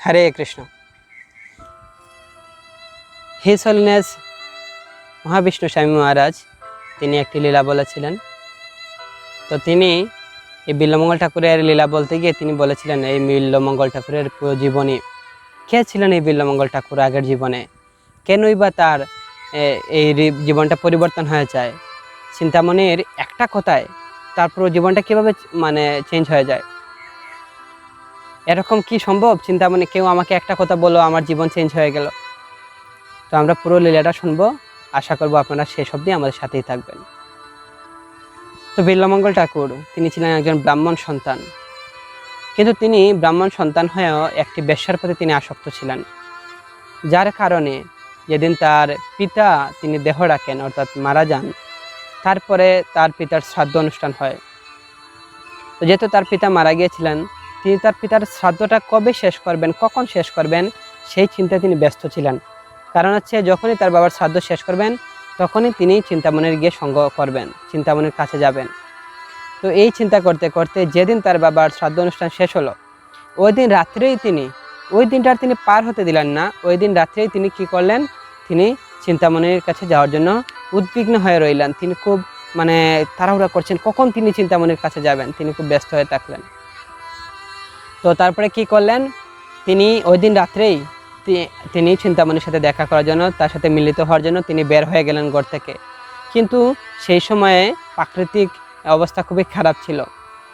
হরে Krishna. His holiness Mahavishnu স্বামী মহারাজ তিনি একটি লীলা বলেছিলেন। তো তিনি এই বিল্বমঙ্গল ঠাকুরের লীলা বলতে গিয়ে তিনি বলেছিলেন এই বিল্বমঙ্গল ঠাকুরের পুরো জীবনী কে ছিলেন, এই বিল্বমঙ্গল ঠাকুর আগের জীবনে কেনই বা তার এই জীবনটা পরিবর্তন হয়ে যায়। চিন্তামণির একটা কথায় তার পুরো জীবনটা কীভাবে চেঞ্জ হয়ে যায়, এরকম কি সম্ভব? চিন্তামণি কেউ আমাকে একটা কথা বলো, আমার জীবন চেঞ্জ হয়ে গেল। তো আমরা পুরো লীলাটা শুনবো, আশা করবো আপনারা শেষ অবধি আমাদের সাথেই থাকবেন। তো বিল্বমঙ্গল ঠাকুর তিনি ছিলেন একজন ব্রাহ্মণ সন্তান, কিন্তু তিনি ব্রাহ্মণ সন্তান হয়েও একটি বেশ্যার প্রতি তিনি আসক্ত ছিলেন, যার কারণে যেদিন তার পিতা তিনি দেহ রাখেন অর্থাৎ মারা যান, তারপরে তার পিতার শ্রাদ্ধ অনুষ্ঠান হয়। তো যেহেতু তার পিতা মারা গিয়েছিলেন, তিনি তার পিতার শ্রাদ্ধটা কবে শেষ করবেন, কখন শেষ করবেন সেই চিন্তায় তিনি ব্যস্ত ছিলেন। কারণ হচ্ছে যখনই তার বাবার শ্রাদ্ধ শেষ করবেন তখনই তিনি চিন্তামণির গিয়ে সঙ্গ করবেন, চিন্তামণির কাছে যাবেন। তো এই চিন্তা করতে করতে যেদিন তার বাবার শ্রাদ্ধ অনুষ্ঠান শেষ হলো, ওই দিন রাত্রেই ওই দিনটার তিনি পার হতে দিলেন না। ওই দিন রাত্রেই তিনি কি করলেন, তিনি চিন্তামণির কাছে যাওয়ার জন্য উদ্বিগ্ন হয়ে রইলেন। তিনি খুব তাড়াহুড়া করছেন কখন তিনি চিন্তামণির কাছে যাবেন, তিনি খুব ব্যস্ত হয়ে থাকলেন। তো তারপরে কি করলেন, তিনি ওই দিন রাত্রেই তিনি চিন্তামণির সাথে দেখা করার জন্য, তার সাথে মিলিত হওয়ার জন্য তিনি বের হয়ে গেলেন ঘর থেকে। কিন্তু সেই সময়ে প্রাকৃতিক অবস্থা খুবই খারাপ ছিল,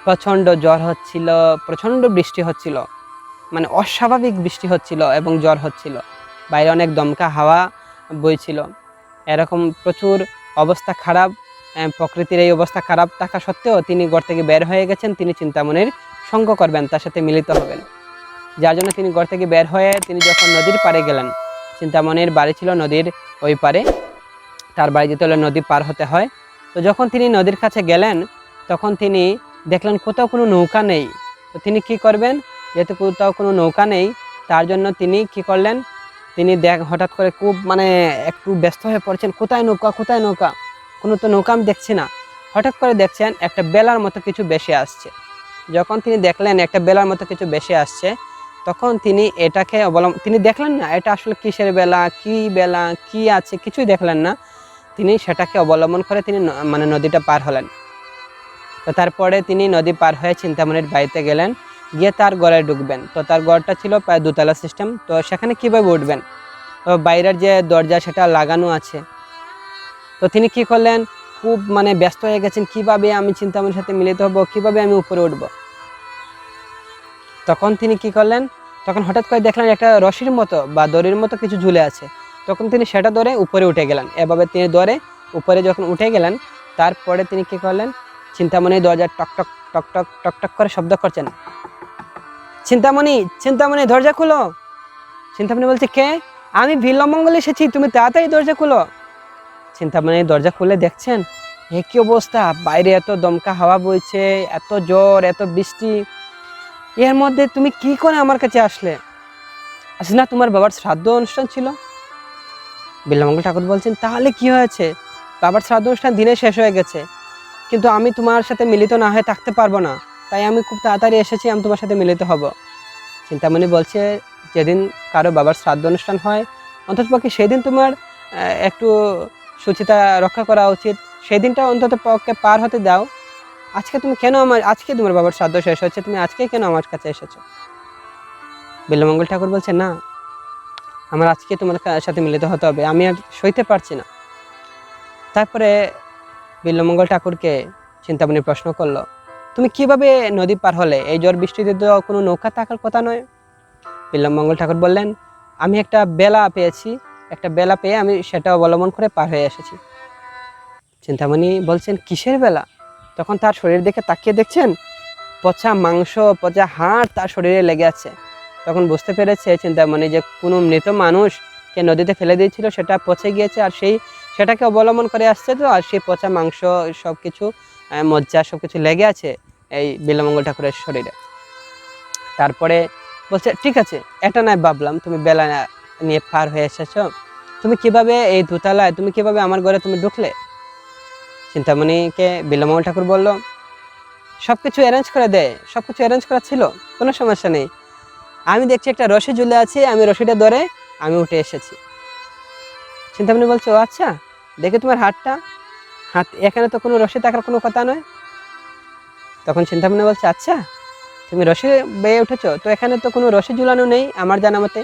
প্রচণ্ড জ্বর হচ্ছিল, প্রচণ্ড বৃষ্টি হচ্ছিল, অস্বাভাবিক বৃষ্টি হচ্ছিল এবং জ্বর হচ্ছিল, বাইরে অনেক দমকা হাওয়া বইছিল। এরকম প্রচুর অবস্থা খারাপ, প্রকৃতির এই অবস্থা খারাপ থাকা সত্ত্বেও তিনি ঘর থেকে বের হয়ে গেছেন, তিনি চিন্তামণির সঙ্গ করবেন, তার সাথে মিলিত হবেন। যার জন্য তিনি ঘর থেকে বের হয়ে তিনি যখন নদীর পাড়ে গেলেন, চিন্তামণির বাড়ি ছিল নদীর ওই পারে, তার বাড়ি যেতে হলে নদী পার হতে হয়। তো যখন তিনি নদীর কাছে গেলেন তখন তিনি দেখলেন কোথাও কোনো নৌকা নেই। তো তিনি কি করবেন, যেহেতু কোথাও কোনো নৌকা নেই, তার জন্য তিনি কি করলেন, তিনি হঠাৎ করে খুব একটু ব্যস্ত হয়ে পড়ছেন, কোথায় নৌকা, কোথায় নৌকা, কোনো তো নৌকা আমি দেখছি না। হঠাৎ করে দেখছেন একটা বেলার মতো কিছু ভেসে আসছে। যখন তিনি দেখলেন একটা বেলার মতো কিছু ভেসে আসছে, তখন তিনি এটাকে তিনি দেখলেন না এটা আসলে কিসের বেলা, কি আছে, কিছুই দেখলেন না। তিনি সেটাকে অবলম্বন করে তিনি নদীটা পার হলেন। তো তারপরে তিনি নদী পার হয়ে চিন্তামণির বাড়িতে গেলেন, গিয়ে তার ঘরে ঢুকবেন। তো তার ঘরটা ছিল প্রায় দোতলা সিস্টেম। তো সেখানে কীভাবে উঠবেন, তো বাইরের যে দরজা সেটা লাগানো আছে। তো তিনি কি করলেন, খুব ব্যস্ত হয়ে গেছেন, কিভাবে আমি চিন্তামণির সাথে মিলিত হব, কিভাবে আমি উপরে উঠব। তখন তিনি কি করলেন, তখন হঠাৎ করে দেখলেন একটা রশির মতো বা দড়ির মতো কিছু ঝুলে আছে। তখন তিনি সেটা ধরে উপরে উঠে গেলেন। এভাবে তিনি ধরে উপরে যখন উঠে গেলেন, তারপরে তিনি কি করলেন, চিন্তামণির দরজা টক টক টক টক টক টক করে শব্দ করছেন, চিন্তামণি দরজা খুলো। চিন্তামণি বলছে, কে? আমি বিল্বমঙ্গল এসেছি, তুমি তাড়াতাড়ি দরজা খুলো। চিন্তামণি দরজা খুলে দেখছেন কি অবস্থা, বাইরে এত দমকা হাওয়া বইছে, এত জ্বর, এত বৃষ্টি, এর মধ্যে তুমি কি করে আমার কাছে আসলে? না, তোমার বাবার শ্রাদ্ধ অনুষ্ঠান ছিল। বিল্বমঙ্গল ঠাকুর বলছেন, তাহলে কি হয়েছে? বাবার শ্রাদ্ধ অনুষ্ঠান দিনে শেষ হয়ে গেছে, কিন্তু আমি তোমার সাথে মিলিত না হয়ে থাকতে পারবো না, তাই আমি খুব তাড়াতাড়ি এসেছি, আমি তোমার সাথে মিলিত হব। চিন্তামণি বলছে, যেদিন কারো বাবার শ্রাদ্ধ অনুষ্ঠান হয় অন্ততপক্ষে সেদিন তোমার একটু সুচিতা রক্ষা করা উচিত, সেই দিনটা অন্তত পক্ষে পার হতে দাও। আজকে তোমার বাবার শ্রাদ্ধ শেষ হচ্ছে, তুমি আজকেই কেন আমার কাছে এসেছো? বিল্বমঙ্গল ঠাকুর বলছে, না, আমার আজকে তোমার সাথে মিলিত হতে হবে, আমি আর সইতে পারছি না। তারপরে বিল্বমঙ্গল ঠাকুরকে চিন্তামণি প্রশ্ন করলো, তুমি কিভাবে নদী পার হলে? এই ঝড় বৃষ্টিতে তো কোনো নৌকা থাকার কথা নয়। বিল্বমঙ্গল ঠাকুর বললেন, আমি একটা বেলা পেয়ে আমি সেটা অবলম্বন করে পার হয়ে এসেছি। চিন্তামণি বলছেন, কিসের বেলা? তখন তার শরীর দেখে তাকিয়ে দেখছেন পচা মাংস, পচা হাড় তার শরীরে লেগে আছে। তখন বুঝতে পেরেছে চিন্তামণি যে কোনো মৃত মানুষকে নদীতে ফেলে দিয়েছিল, সেটা পচে গিয়েছে, আর সেটাকে অবলম্বন করে আসছে। তো আর সেই পচা মাংস সবকিছু, মজ্জা সবকিছু লেগে আছে এই বিল্বমঙ্গল ঠাকুরের শরীরে। তারপরে বলছে, ঠিক আছে, এটা নয় ভাবলাম, তুমি বেলা নিয়ে পার হয়ে এসেছো, তুমি কিভাবে এই দোতলায়, তুমি কিভাবে আমার ঘরে তুমি ঢুকলে? চিন্তামণিকে বিল্বমঙ্গল ঠাকুর বলল, সবকিছু অ্যারেঞ্জ করে দেয়, সবকিছু অ্যারেঞ্জ করা ছিল, কোনো সমস্যা নেই। আমি দেখছি একটা রশি ঝুলে আছে, আমি রশিটা ধরে আমি উঠে এসেছি। চিন্তামণি বলছে, ও আচ্ছা, দেখে তোমার হাত, এখানে তো কোনো রশি থাকার কোনো কথা নয়। তখন চিন্তামণি বলছে, আচ্ছা তুমি রশি বেয়ে উঠেছো, তো এখানে তো কোনো রশি ঝুলানো নেই আমার জানা মতে।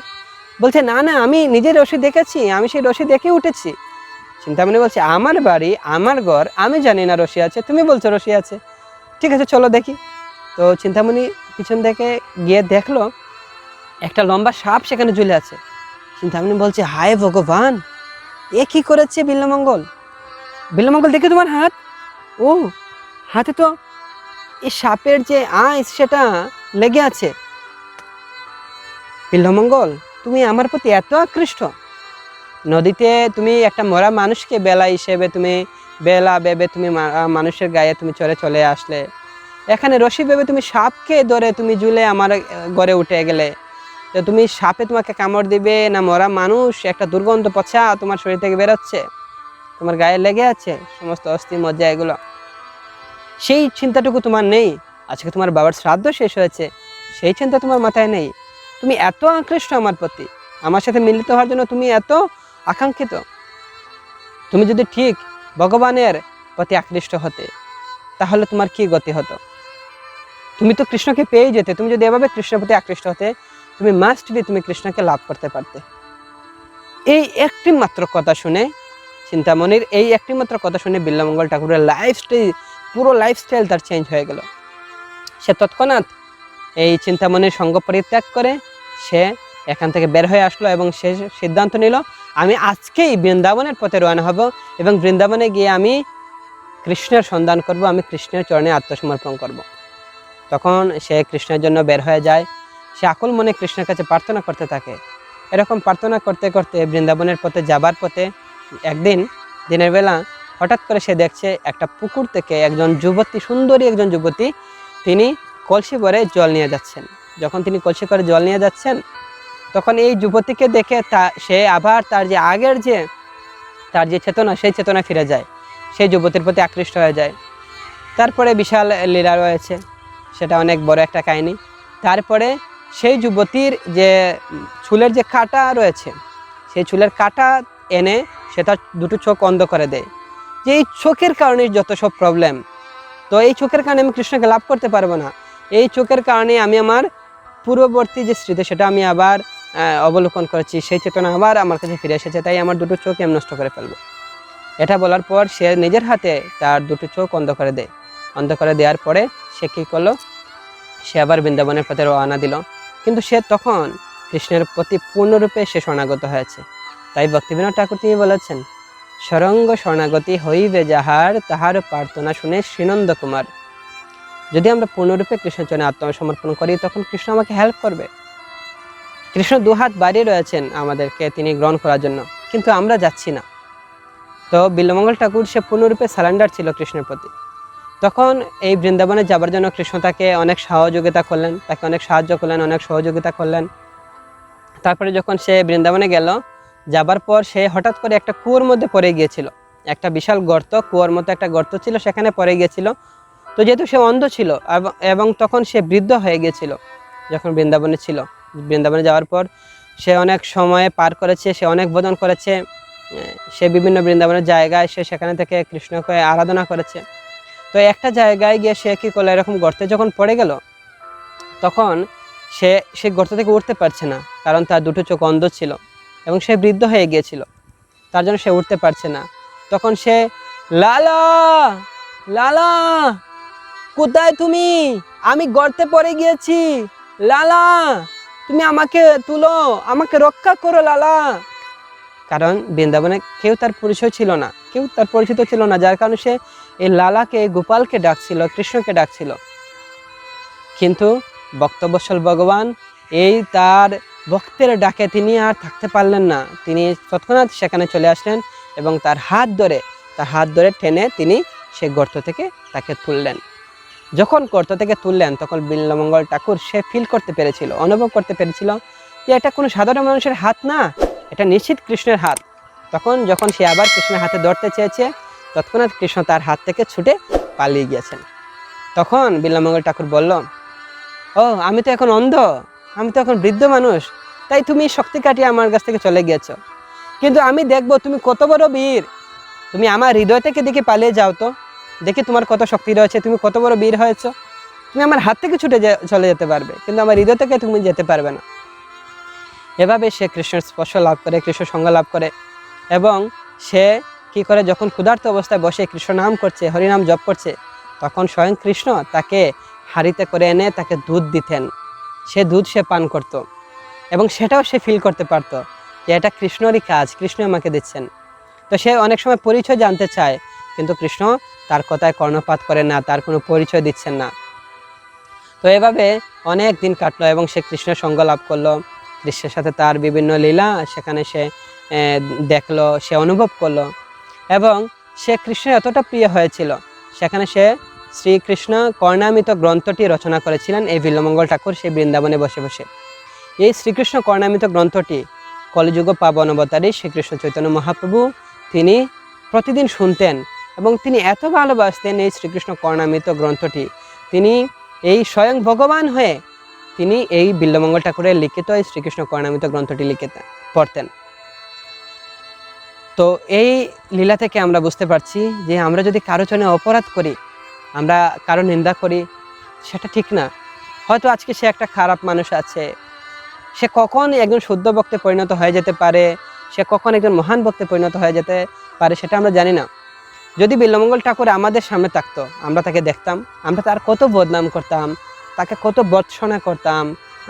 বলছে, না না, আমি নিজে রশি দেখেছি, আমি সেই রশি দেখে উঠেছি। চিন্তামণি বলছে, আমার বাড়ি, আমার ঘর, আমি জানি না রশি আছে, তুমি বলছো রশি আছে, ঠিক আছে চলো দেখি। তো চিন্তামণি পিছন থেকে গিয়ে দেখলো একটা লম্বা সাপ সেখানে ঝুলে আছে। চিন্তামণি বলছে, হায় ভগবান, এ কি করেছে বিল্লমঙ্গল? বিল্লমঙ্গল, দেখে তোমার হাত, ও হাতে তো এই সাপের যে আঁশ সেটা লেগে আছে। বিল্লমঙ্গল, তুমি আমার প্রতি এত আকৃষ্ট, নদীতে তুমি একটা মরা মানুষকে বেলা হিসেবে তুমি বেলা ভেবে তুমি মানুষের গায়ে তুমি চলে আসলে, এখানে রশি ভেবে তুমি সাপকে ধরে তুমি ঝুলে আমার ঘরে উঠে গেলে, তো তুমি সাপে তোমাকে কামড় দিবে না মরা মানুষ, একটা দুর্গন্ধ পচা তোমার শরীর থেকে বেরোচ্ছে, তোমার গায়ে লেগে আছে সমস্ত অস্থি মজ্জা এগুলো, সেই চিন্তাটুকু তোমার নেই। আজকে তোমার বাবার শ্রাদ্ধ শেষ হয়েছে, সেই চিন্তা তোমার মাথায় নেই। তুমি এত আকৃষ্ট আমার প্রতি, আমার সাথে মিলিত হওয়ার জন্য তুমি এত আকাঙ্ক্ষিত। তুমি যদি ঠিক ভগবানের প্রতি আকৃষ্ট হতে, তাহলে তোমার কি গতি হতো? তুমি তো কৃষ্ণকে পেয়ে যেতে। তুমি যদি এভাবে কৃষ্ণের প্রতি আকৃষ্ট হতে, তুমি মাস্ট বি তুমি কৃষ্ণকে লাভ করতে পারতে। এই একটি মাত্র কথা শুনে, চিন্তামণির এই একটি মাত্র কথা শুনে বিল্লমঙ্গল ঠাকুরের পুরো লাইফস্টাইল তার চেঞ্জ হয়ে গেল। সে তৎক্ষণাৎ এই চিন্তামণির সঙ্গ পরিত্যাগ করে সে এখান থেকে বের হয়ে আসলো এবং সে সিদ্ধান্ত নিল, আমি আজকেই বৃন্দাবনের পথে রওনা হব এবং বৃন্দাবনে গিয়ে আমি কৃষ্ণের সন্ধান করব, আমি কৃষ্ণের চরণে আত্মসমর্পণ করব। তখন সে কৃষ্ণের জন্য বের হয়ে যায়। সে আকুল মনে কৃষ্ণের কাছে প্রার্থনা করতে থাকে। এরকম প্রার্থনা করতে করতে বৃন্দাবনের পথে যাবার পথে একদিন দিনের বেলা হঠাৎ করে সে দেখছে একটা পুকুর থেকে একজন যুবতী, সুন্দরী একজন যুবতী, তিনি কলসি ভরে জল নিয়ে যাচ্ছেন। যখন তিনি কলসি করে জল নিয়ে যাচ্ছেন, তখন এই যুবতীকে দেখে সে আবার তার যে চেতনা, সেই চেতনা ফিরে যায়, সেই যুবতীর প্রতি আকৃষ্ট হয়ে যায়। তারপরে বিশাল লীলা রয়েছে, সেটা অনেক বড় একটা কাহিনী। তারপরে সেই যুবতীর যে চুলের যে কাঁটা রয়েছে, সেই চুলের কাঁটা এনে সে তার দুটো চোখ অন্ধ করে দেয়, যে এই চোখের কারণে যত সব প্রবলেম, তো এই চোখের কারণে আমি কৃষ্ণকে লাভ করতে পারবো না, এই চোখের কারণে আমি আমার পূর্ববর্তী যে স্মৃতি সেটা আমি আবার অবলোকন করেছি, সেই চেতনা আবার আমার কাছে ফিরে এসেছে, তাই আমার দুটো চোখ আমি নষ্ট করে ফেলবো। এটা বলার পর সে নিজের হাতে তার দুটো চোখ অন্ধ করে দেয়। অন্ধ করে দেওয়ার পরে সে কী করলো, সে আবার বৃন্দাবনের পথে রওনা দিল। কিন্তু সে তখন কৃষ্ণের প্রতি পূর্ণরূপে সে শরণাগত হয়েছে। তাই ভক্তিবিনোদ ঠাকুর তিনি বলেছেন, সরঙ্গ শরণাগতি হইবে যাহার, তাহার প্রার্থনা শুনে শ্রীনন্দ কুমার। যদি আমরা পূর্ণরূপে কৃষ্ণের চরণে আত্মসমর্পণ করি, তখন কৃষ্ণ আমাকে হেল্প করবে। কৃষ্ণ দুহাত বাড়িয়ে রয়েছেন আমাদেরকে তিনি গ্রহণ করার জন্য, কিন্তু আমরা যাচ্ছি না। তো বিল্লমঙ্গল ঠাকুর সে পূর্ণরূপে সারেন্ডার ছিল কৃষ্ণের প্রতি। তখন এই বৃন্দাবনে যাবার জন্য কৃষ্ণ তাকে অনেক সহযোগিতা করলেন, তাকে অনেক সাহায্য করলেন, অনেক সহযোগিতা করলেন। তারপরে যখন সে বৃন্দাবনে গেল, যাবার পর সে হঠাৎ করে একটা কুয়োর মধ্যে পড়ে গিয়েছিল। একটা বিশাল গর্ত, কুয়োর মতো একটা গর্ত ছিল, সেখানে পড়ে গিয়েছিল। তো যেহেতু সে অন্ধ ছিল এবং তখন সে বৃদ্ধ হয়ে গিয়েছিল যখন বৃন্দাবনে ছিল, বৃন্দাবনে যাওয়ার পর সে অনেক সময় পার করেছে, সে অনেক ভজন করেছে, সে বিভিন্ন বৃন্দাবনের জায়গায় সে সেখানে থেকে কৃষ্ণকে আরাধনা করেছে। তো একটা জায়গায় গিয়ে সে কী করলো, এরকম গর্তে যখন পড়ে গেল, তখন সে গর্ত থেকে উঠতে পারছে না, কারণ তার দুটো চোখ অন্ধ ছিল এবং সে বৃদ্ধ হয়ে গিয়েছিল, তার জন্য সে উঠতে পারছে না। তখন সে, লালা লালা কোথায় তুমি, আমি গর্তে পড়ে গিয়েছি, লালা তুমি আমাকে তুলো, আমাকে রক্ষা করো লালা। কারণ বৃন্দাবনে কেউ তার পরিচয় ছিল না, কেউ তার পরিচিত ছিল না, যার কারণে সে এই লালাকে, গোপালকে ডাকছিল, কৃষ্ণকে ডাকছিল। কিন্তু ভক্তবৎসল ভগবান এই তার ভক্তের ডাকে তিনি আর থাকতে পারলেন না, তিনি তৎক্ষণাৎ সেখানে চলে আসলেন এবং তার হাত ধরে টেনে তিনি সে গর্ত থেকে তাকে তুললেন। যখন গর্ত থেকে তুললেন, তখন বিল্লমঙ্গল ঠাকুর সে ফিল করতে পেরেছিল, অনুভব করতে পেরেছিল যে এটা কোনো সাধারণ মানুষের হাত না, এটা নিশ্চিত কৃষ্ণের হাত। যখন সে আবার কৃষ্ণের হাতে ধরতে চেয়েছে, তৎক্ষণাৎ কৃষ্ণ তার হাত থেকে ছুটে পালিয়ে গিয়েছেন। তখন বিল্লমঙ্গল ঠাকুর বলল, ও আমি তো এখন অন্ধ, আমি তো এখন বৃদ্ধ মানুষ, তাই তুমি শক্তি কাটিয়ে আমার কাছ থেকে চলে গিয়েছো, কিন্তু আমি দেখবো তুমি কত বড় বীর। তুমি আমার হৃদয় থেকে দেখে পালিয়ে যাও তো, দেখি তোমার কত শক্তি রয়েছে, তুমি কত বড় বীর হয়েছো। তুমি আমার হাত থেকে ছুটে চলে যেতে পারবে, কিন্তু আমার হৃদয় থেকে তুমি যেতে পারবে না। এভাবে সে কৃষ্ণের স্পর্শ লাভ করে, কৃষ্ণ সঙ্গ লাভ করে। এবং সে কি করে, যখন ক্ষুধার্ত অবস্থায় বসে কৃষ্ণ নাম করছে, হরিনাম জপ করছে, তখন স্বয়ং কৃষ্ণ তাকে হাঁড়িতে করে এনে তাকে দুধ দিতেন। সে দুধ সে পান করত, এবং সেটাও সে ফিল করতে পারত যে এটা কৃষ্ণরই কাজ, কৃষ্ণ আমাকে দিচ্ছেন। তো সে অনেক সময় পরিচয় জানতে চায়, কিন্তু কৃষ্ণ তার কথায় কর্ণপাত করে না, তার কোনো পরিচয় দিচ্ছেন না। তো এভাবে অনেক দিন কাটলো এবং সে কৃষ্ণের সঙ্গ লাভ করলো। কৃষ্ণের সাথে তার বিভিন্ন লীলা সেখানে সে দেখলো, সে অনুভব করলো, এবং সে কৃষ্ণের এতটা প্রিয় হয়েছিল, সেখানে সে শ্রীকৃষ্ণ কর্ণামৃত গ্রন্থটি রচনা করেছিলেন এই বিল্বমঙ্গল ঠাকুর সেই বৃন্দাবনে বসে বসে। এই শ্রীকৃষ্ণ কর্ণামৃত গ্রন্থটি কলিযুগ পাবন অবতারী শ্রীকৃষ্ণ চৈতন্য মহাপ্রভু তিনি প্রতিদিন শুনতেন, এবং তিনি এত ভালোবাসতেন এই শ্রীকৃষ্ণ কর্ণামৃত গ্রন্থটি। তিনি এই স্বয়ং ভগবান হয়ে তিনি এই বিল্বমঙ্গল ঠাকুরের লিখিত এই শ্রীকৃষ্ণ কর্ণামৃত গ্রন্থটি পড়তেন। তো এই লীলা থেকে আমরা বুঝতে পারছি যে আমরা যদি কারো জন্য অপরাধ করি, আমরা কারো নিন্দা করি, সেটা ঠিক না। হয়তো আজকে সে একটা খারাপ মানুষ আছে, সে কখন একজন শুদ্ধ ভক্তে পরিণত হয়ে যেতে পারে, সে কখন একজন মহান ভক্তে পরিণত হয়ে যেতে পারে, সেটা আমরা জানি না। যদি বিল্বমঙ্গল ঠাকুর আমাদের সামনে থাকতো, আমরা তাকে দেখতাম, আমরা তার কত বদনাম করতাম, তাকে কত বর্ষণা করতাম,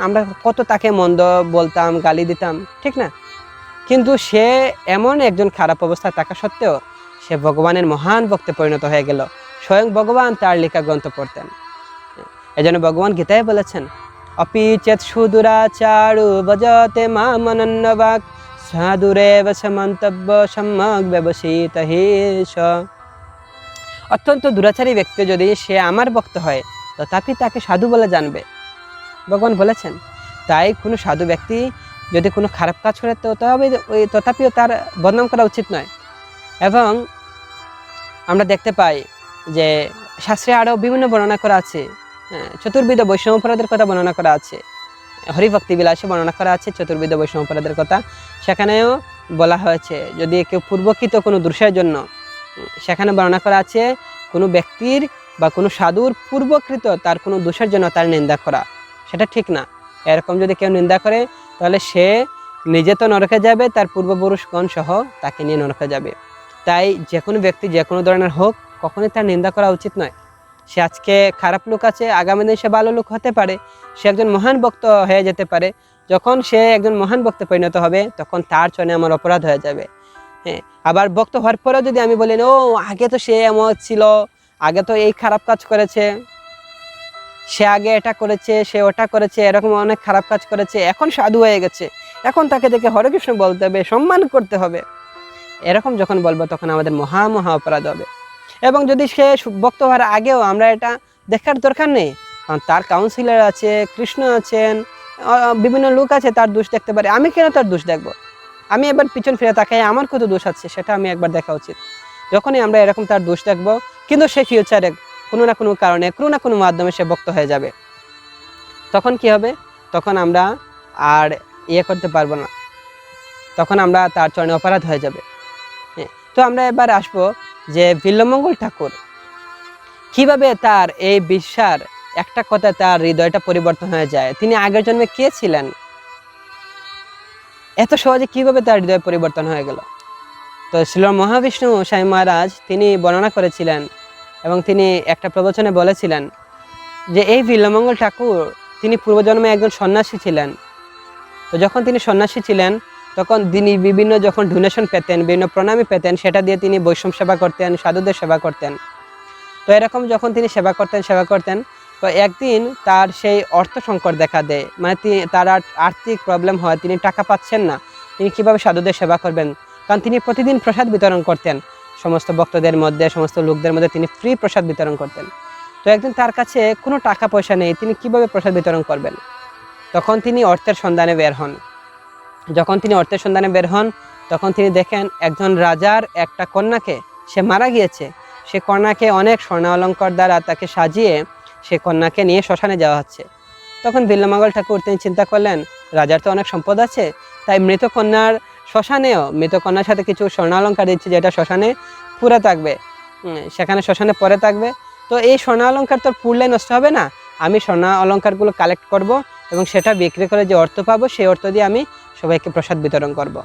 আমরা কত তাকে মন্দ বলতাম, গালি দিতাম, ঠিক না? কিন্তু সে এমন একজন খারাপ অবস্থায় থাকা সত্ত্বেও সে ভগবানের মহান ভক্তে পরিণত হয়ে গেল। স্বয়ং ভগবান তার লেখা গ্রন্থ পড়তেন। এজন্য ভগবান গীতায় বলেছেন, অপি চেত সুদুরাচারু ভজতে মামনন্নবাক সাধুরেব সমন্তব্য সম্যক ব্যবসিত হিস। অত্যন্ত দুরাচারী ব্যক্তি যদি সে আমার ভক্ত হয়, তথাপি তাকে সাধু বলে জানবে, ভগবান বলেছেন। তাই কোনো সাধু ব্যক্তি যদি কোনো খারাপ কাজ করে তথাপিও তার বদনাম করা উচিত নয়। এবং আমরা দেখতে পাই যে শাস্ত্রে আরও বিভিন্ন বর্ণনা করা আছে, চতুর্বিধ বৈষ্ণব অপরাধের কথা বর্ণনা করা আছে, হরিভক্তি বিলাসে বর্ণনা করা আছে চতুর্বিধ বৈষ্ণব অপরাধের কথা। সেখানেও বলা হয়েছে যদি কেউ পূর্বকৃত কোনো দোষের জন্য, সেখানে বর্ণনা করা আছে কোনো ব্যক্তির বা কোনো সাধুর পূর্বকৃত তার কোনো দোষের জন্য তার নিন্দা করা, সেটা ঠিক না। এরকম যদি কেউ নিন্দা করে তাহলে সে নিজে তো নরকে যাবে, তার পূর্বপুরুষগণ সহ তাকে নিয়ে নরকে যাবে। তাই যে কোনো ব্যক্তি যে কোনো ধরনের হোক, কখনোই তার নিন্দা করা উচিত নয়। সে আজকে খারাপ লোক আছে, আগামী দিন সে ভালো লোক হতে পারে, সে একজন মহান ভক্ত হয়ে যেতে পারে। যখন সে একজন মহান ভক্তে পরিণত হবে, তখন তার চরণে আমার অপরাধ হয়ে যাবে। হ্যাঁ, আবার ভক্ত হওয়ার পরেও যদি আমি বলি ও আগে তো সে এমন ছিল, আগে তো এই খারাপ কাজ করেছে, সে আগে এটা করেছে, সে ওটা করেছে, এরকম অনেক খারাপ কাজ করেছে, এখন সাধু হয়ে গেছে, এখন তাকে দেখে হরে কৃষ্ণ বলতে হবে, সম্মান করতে হবে, এরকম যখন বলবো তখন আমাদের মহা অপরাধ হবে। এবং যদি সে ভক্ত হওয়ার আগেও আমরা এটা দেখার দরকার নেই, কারণ তার কাউন্সিলর আছে, কৃষ্ণ আছেন, বিভিন্ন লোক আছে, তার দোষ দেখতে পারে। আমি কেন তার দোষ দেখবো? আমি একবার পিছন ফিরে তাকাই, আমার কত দোষ আছে সেটা আমি একবার দেখা উচিত। যখনই আমরা এরকম তার দোষ দেখবো, কিন্তু সে ফিউচারে কোনো না কোনো কারণে, কোনো না কোনো মাধ্যমে সে ভক্ত হয়ে যাবে, তখন কি হবে? তখন আমরা আর করতে পারবো না, তখন আমরা তার চরণে অপরাধ হয়ে যাবে। তো আমরা এবার আসবো যে বিল্বমঙ্গল ঠাকুর কিভাবে তার এই বিশ্বাস একটা কথা তার হৃদয়টা পরিবর্তন হয়ে যায়। তিনি আগের জন্মে কে ছিলেন, এত সহজে কিভাবে তার হৃদয় পরিবর্তন হয়ে গেল? তো শ্রী মহাবিষ্ণু স্বামী মহারাজ তিনি বর্ণনা করেছিলেন, এবং তিনি একটা প্রবচনে বলেছিলেন যে এই বিল্বমঙ্গল ঠাকুর তিনি পূর্বজন্মে একজন সন্ন্যাসী ছিলেন। তো যখন তিনি সন্ন্যাসী ছিলেন, তখন তিনি বিভিন্ন যখন ডোনেশন পেতেন, বিভিন্ন প্রণামী পেতেন, সেটা দিয়ে তিনি বৈষ্ণব সেবা করতেন, সাধুদের সেবা করতেন। তো এরকম যখন তিনি সেবা করতেন, তো একদিন তার সেই অর্থ সংকট দেখা দেয়, মানে তার আর্থিক প্রবলেম হয়, তিনি টাকা পাচ্ছেন না, তিনি কিভাবে সাধুদের সেবা করবেন? কারণ তিনি প্রতিদিন প্রসাদ বিতরণ করতেন, সমস্ত ভক্তদের মধ্যে, সমস্ত লোকদের মধ্যে তিনি ফ্রি প্রসাদ বিতরণ করতেন। তো একদিন তার কাছে কোনো টাকা পয়সা নেই, তিনি কিভাবে প্রসাদ বিতরণ করবেন? তখন তিনি অর্থের সন্ধানে বের হন। যখন তিনি অর্থের সন্ধানে বের হন, তখন তিনি দেখেন একজন রাজার একটা কন্যাকে, সে মারা গিয়েছে, সে কন্যাকে অনেক স্বর্ণ অলঙ্কার দ্বারা তাকে সাজিয়ে সে কন্যাকে নিয়ে শ্মশানে যাওয়া হচ্ছে। তখন বিল্লমঙ্গল ঠাকুর তিনি চিন্তা করলেন, রাজার তো অনেক সম্পদ আছে, তাই মৃত কন্যার শ্মশানেও মৃত কন্যার সাথে কিছু স্বর্ণালঙ্কার দিচ্ছে, যেটা শ্মশানে পুরে থাকবে, সেখানে শ্মশানে পরে থাকবে। তো এই স্বর্ণ অলঙ্কার তো পুরলে নষ্ট হবে না, আমি স্বর্ণ অলঙ্কারগুলো কালেক্ট করব এবং সেটা বিক্রি করে যে অর্থ পাবো সেই অর্থ দিয়ে আমি সবাইকে প্রসাদ বিতরণ করব।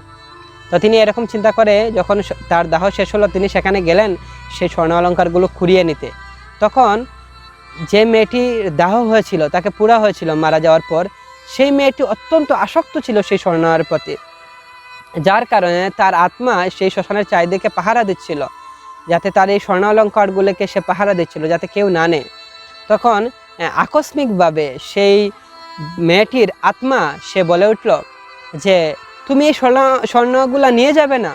তো তিনি এরকম চিন্তা করে যখন তার দাহ শেষ হলো, তিনি সেখানে গেলেন সেই স্বর্ণ অলঙ্কারগুলো কুড়িয়ে নিতে। তখন যে মেয়েটি দাহ হয়েছিল, তাকে পুরা হয়েছিল মারা যাওয়ার পর, সেই মেয়েটি অত্যন্ত আসক্ত ছিল সেই স্বর্ণের প্রতি, যার কারণে তার আত্মা সেই শ্মশানের চারিদিকে পাহারা দিচ্ছিল, যাতে তার এই স্বর্ণ অলঙ্কারগুলোকে সে পাহারা দিচ্ছিল যাতে কেউ না নেয়। তখন আকস্মিকভাবে সেই মেয়েটির আত্মা সে বলে উঠল যে তুমি এই স্বর্ণগুলা নিয়ে যাবে না।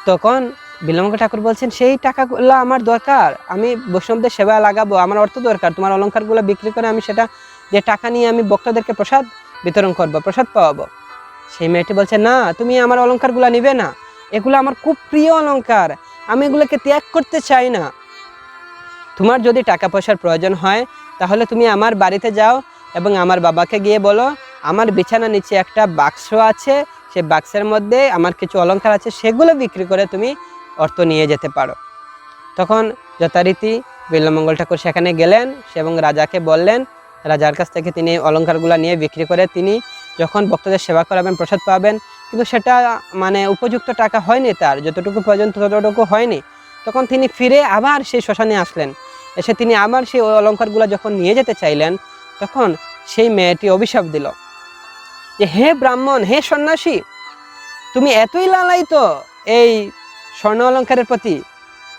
তখন বিল্লমঙ্গল ঠাকুর বলছেন, সেই টাকাগুলো আমার দরকার, আমি বৈষ্ণবদের সেবা লাগাবো, আমার অর্থ দরকার, তোমার অলঙ্কারগুলো বিক্রি করে আমি সেটা যে টাকা নিয়ে আমি ভক্তদেরকে প্রসাদ বিতরণ করবো, প্রসাদ পাওয়াবো। সেই মেয়েটি বলছে, না, তুমি আমার অলঙ্কারগুলো নিবে না, এগুলো আমার খুব প্রিয় অলঙ্কার, আমি এগুলোকে ত্যাগ করতে চাই না। তোমার যদি টাকা পয়সার প্রয়োজন হয় তাহলে তুমি আমার বাড়িতে যাও এবং আমার বাবাকে গিয়ে বলো আমার বিছানা নিচে একটা বাক্স আছে, সেই বাক্সের মধ্যে আমার কিছু অলঙ্কার আছে, সেগুলো বিক্রি করে তুমি অর্থ নিয়ে যেতে পারো। তখন যথারীতি বিল্লমঙ্গল ঠাকুর সেখানে গেলেন এবং রাজাকে বললেন, রাজার কাছ থেকে তিনি অলঙ্কারগুলো নিয়ে বিক্রি করে তিনি যখন ভক্তদের সেবা করাবেন প্রসাদ পাবেন, কিন্তু সেটা মানে উপযুক্ত টাকা হয়নি, তার যতটুকু প্রয়োজন ততটুকু হয়নি। তখন তিনি ফিরে আবার সেই শ্মশানে আসলেন, এসে তিনি আবার সেই অলঙ্কারগুলো যখন নিয়ে যেতে চাইলেন, তখন সেই মেয়েটি অভিশাপ দিল যে হে ব্রাহ্মণ, হে সন্ন্যাসী, তুমি এতই লালায়িত এই স্বর্ণ অলঙ্কারের প্রতি,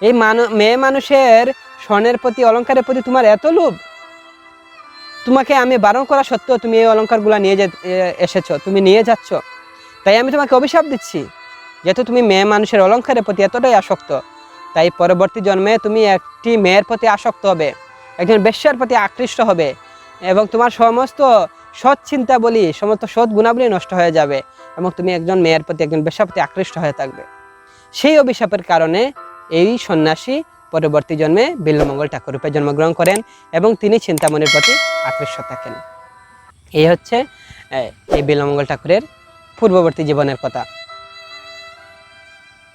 এই মেয়ে মানুষের স্বর্ণের প্রতি, অলঙ্কারের প্রতি তোমার এত লোভ, তোমাকে আমি বারণ করা সত্ত্বেও তুমি এই অলঙ্কারগুলো নিয়ে এসেছো, তুমি নিয়ে যাচ্ছ, তাই আমি তোমাকে অভিশাপ দিচ্ছি, যেহেতু তুমি মেয়ে মানুষের অলঙ্কারের প্রতি এতটাই আসক্ত, তাই পরবর্তী জন্মে তুমি একটি মেয়ের প্রতি আসক্ত হবে, একজন বেশ্যার প্রতি আকৃষ্ট হবে এবং তোমার সমস্ত সৎ চিন্তা বলি, সমস্ত সৎ গুণাবলী নষ্ট হয়ে যাবে এবং তুমি একজন মেয়ের প্রতি, একজন বেশ্যার প্রতি আকৃষ্ট হয়ে থাকবে। সেই অভিশাপের কারণে এই সন্ন্যাসী পরবর্তী জন্মে বিল্লমঙ্গল ঠাকুর রূপে জন্মগ্রহণ করেন এবং তিনি চিন্তামণির প্রতি আকৃষ্ট থাকেন। এই হচ্ছে এই বিল্লমঙ্গল ঠাকুরের পূর্ববর্তী জীবনের কথা।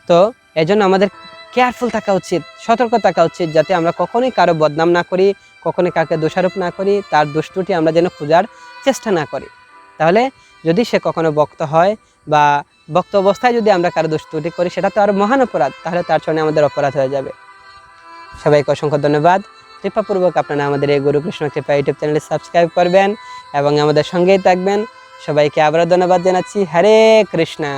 তো এজন্য আমাদের কেয়ারফুল থাকা উচিত, সতর্ক থাকা উচিত, যাতে আমরা কখনোই কারো বদনাম না করি, কখনোই কাউকে দোষারোপ না করি, তার দোষ ত্রুটি আমরা যেন খোঁজার চেষ্টা না করি। তাহলে যদি সে কখনো ভক্ত হয় বা ভক্ত অবস্থায় যদি আমরা কারো দোষ ত্রুটি করি, সেটা তো আরো মহান অপরাধ, তাহলে তার জন্য আমাদের অপরাধ হয়ে যাবে। সবাইকে অসংখ্য ধন্যবাদ। কৃপাপূর্বক আপনারা আমাদের এই গুরু কৃষ্ণ কৃপা ইউটিউব চ্যানেলে সাবস্ক্রাইব করবেন এবং আমাদের সঙ্গেই থাকবেন। সবাইকে আবারও ধন্যবাদ জানাচ্ছি। হরে কৃষ্ণা।